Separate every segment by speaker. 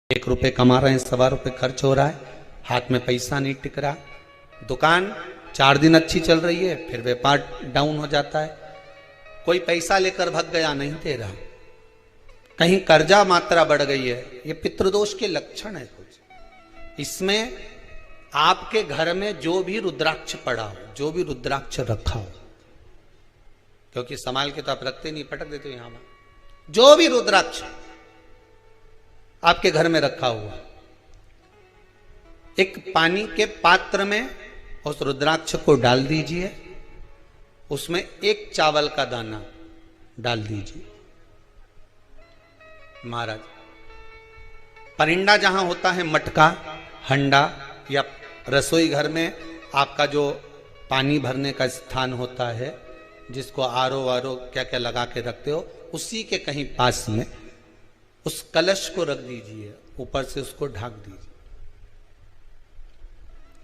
Speaker 1: 1 रुपए कमा रहे हैं, 1.25 रुपए खर्च हो रहा है, हाथ में पैसा नहीं टिक रहा, दुकान 4 दिन अच्छी चल रही है, फिर व्यापार डाउन हो जाता है, कोई पैसा लेकर भग गया, नहीं दे रहा, कहीं कर्जा मात्रा बढ़ गई है, ये पितृदोष के लक्षण है कुछ। इसमें आपके घर में जो भी रुद्राक्ष पड़ा हो, जो भी रुद्राक्ष रखा हो, क्योंकि संभाल के तो आप रखते नहीं, पटक देते हो यहां पर, जो भी रुद्राक्ष आपके घर में रखा हुआ, एक पानी के पात्र में उस रुद्राक्ष को डाल दीजिए, उसमें 1 चावल का दाना डाल दीजिए। महाराज, परिंदा जहां होता है, मटका, हंडा या रसोई घर में आपका जो पानी भरने का स्थान होता है, जिसको आरो वारो क्या क्या लगा के रखते हो, उसी के कहीं पास में उस कलश को रख दीजिए, ऊपर से उसको ढक दीजिए।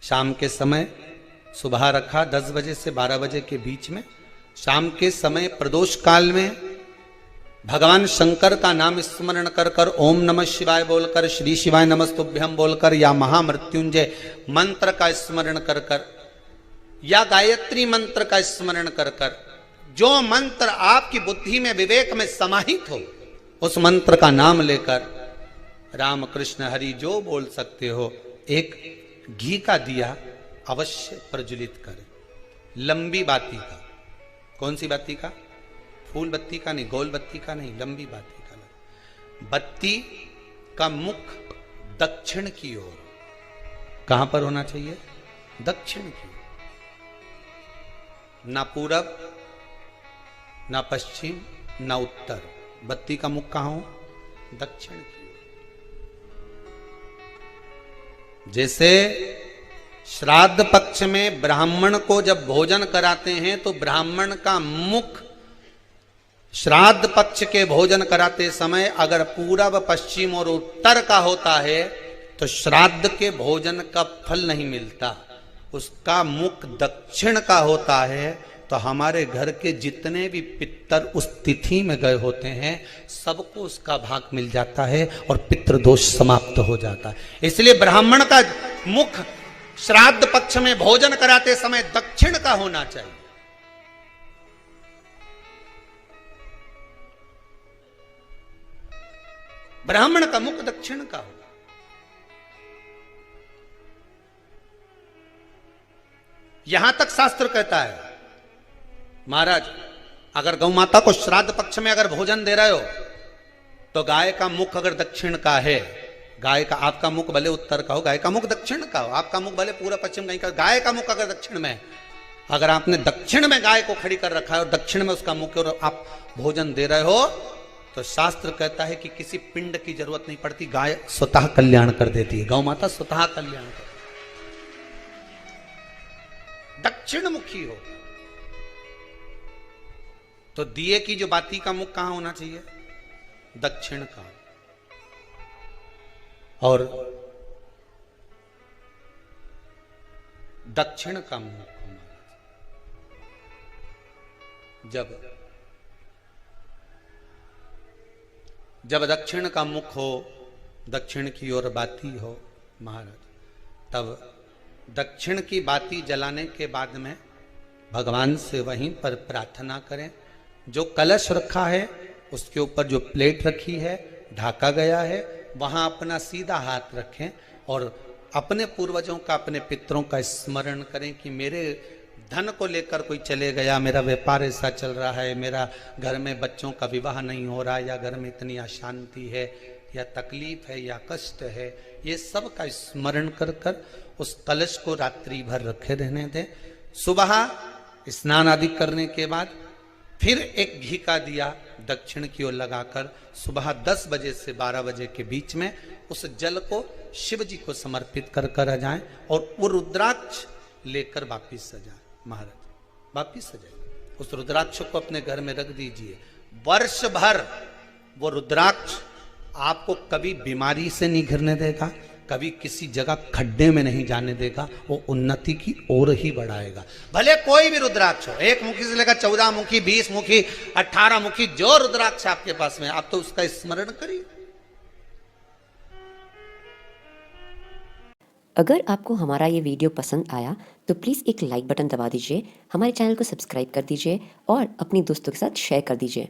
Speaker 1: शाम के समय, सुबह रखा 10 बजे से 12 बजे के बीच में, शाम के समय प्रदोष काल में भगवान शंकर का नाम स्मरण कर कर, ओम नमः शिवाय बोलकर, श्री शिवाय नमस्तुभ्यम बोलकर, या महामृत्युंजय मंत्र का स्मरण कर कर, या गायत्री मंत्र का स्मरण कर कर, जो मंत्र आपकी बुद्धि में, विवेक में समाहित हो, उस मंत्र का नाम लेकर राम कृष्ण हरि जो बोल सकते हो, एक घी का दिया अवश्य प्रज्वलित करें, लंबी बाती का। कौन सी बाती का? फूल बत्ती का नहीं, गोल बत्ती का नहीं, लंबी बाती का। बत्ती का मुख दक्षिण की ओर, कहां पर होना चाहिए? दक्षिण की ओर, ना पूरब, ना पश्चिम, ना उत्तर। बत्ती का मुख कहां हो? दक्षिण की ओर। जैसे श्राद्ध पक्ष में ब्राह्मण को जब भोजन कराते हैं तो ब्राह्मण का मुख श्राद्ध पक्ष के भोजन कराते समय अगर पूरब, पश्चिम और उत्तर का होता है तो श्राद्ध के भोजन का फल नहीं मिलता। उसका मुख दक्षिण का होता है तो हमारे घर के जितने भी पितर उस तिथि में गए होते हैं, सबको उसका भाग मिल जाता है और पितृदोष समाप्त हो जाता है। इसलिए ब्राह्मण का मुख श्राद्ध पक्ष में भोजन कराते समय दक्षिण का होना चाहिए। ब्राह्मण का मुख दक्षिण का हो। यहां तक शास्त्र कहता है, महाराज अगर गौ माता को श्राद्ध पक्ष में अगर भोजन दे रहे हो तो गाय का मुख अगर दक्षिण का है, गाय का, आपका मुख भले उत्तर का हो, गाय का मुख दक्षिण का हो, आपका मुख भले पूरा पश्चिम कहीं का, गाय का मुख अगर दक्षिण में, अगर आपने दक्षिण में गाय को खड़ी कर रखा है और दक्षिण में उसका मुख और आप भोजन दे रहे हो, तो शास्त्र कहता है कि किसी पिंड की जरूरत नहीं पड़ती, गाय स्वतः कल्याण कर देती है, गौ माता स्वतः कल्याण कर, दक्षिण मुखी हो। तो दिए की जो बाती का मुख कहां होना चाहिए? दक्षिण का। और दक्षिण का मुख जब दक्षिण का मुख हो, दक्षिण की ओर बाती हो महाराज, तब दक्षिण की बाती जलाने के बाद में भगवान से वहीं पर प्रार्थना करें। जो कलश रखा है उसके ऊपर जो प्लेट रखी है, ढाका गया है, वहां अपना सीधा हाथ रखें और अपने पूर्वजों का, अपने पितरों का स्मरण करें कि मेरे धन को लेकर कोई चले गया, मेरा व्यापार ऐसा चल रहा है, मेरा घर में बच्चों का विवाह नहीं हो रहा, या घर में इतनी अशांति है, या तकलीफ है, या कष्ट है, ये सब का स्मरण कर कर उस कलश को रात्रि भर रखे रहने दें। सुबह स्नान आदि करने के बाद फिर एक घी का दिया दक्षिण की ओर लगाकर सुबह 10 बजे से 12 बजे के बीच में उस जल को शिव जी को समर्पित कर कर आ जाएं और वो रुद्राक्ष लेकर वापिस आ जाए। महाराज वापिस आ जाए, उस रुद्राक्ष को अपने घर में रख दीजिए। वर्ष भर वो रुद्राक्ष आपको कभी बीमारी से नहीं घिरने देगा, कभी किसी जगह खड्डे में नहीं जाने देगा, वो उन्नति की ओर ही बढ़ाएगा। भले कोई भी रुद्राक्ष हो, 1 मुखी से लेकर 14 मुखी, 20 मुखी, 18 मुखी, जो रुद्राक्ष आपके पास में, आप तो उसका स्मरण करिए।
Speaker 2: अगर आपको हमारा ये वीडियो पसंद आया तो प्लीज़ एक लाइक बटन दबा दीजिए, हमारे चैनल को सब्सक्राइब कर दीजिए और अपनी दोस्तों के साथ शेयर कर दीजिए।